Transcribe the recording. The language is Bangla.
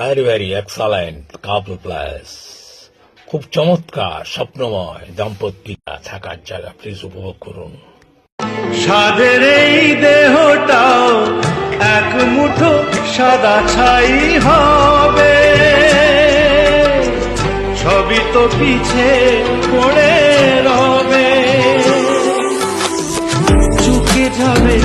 ভেরি ভেরি এক্সালেন্ট কাপল প্লেস, খুব চমৎকার স্বপ্নময় দাম্পত্যিকা থাকার জায়গা। প্লিজ উপভোগ করুন। সাদের এই দেহটাও এক মুঠো সাদা ছাই হবে, সবই তো পিছে পড়ে রবে, চুকে যাবে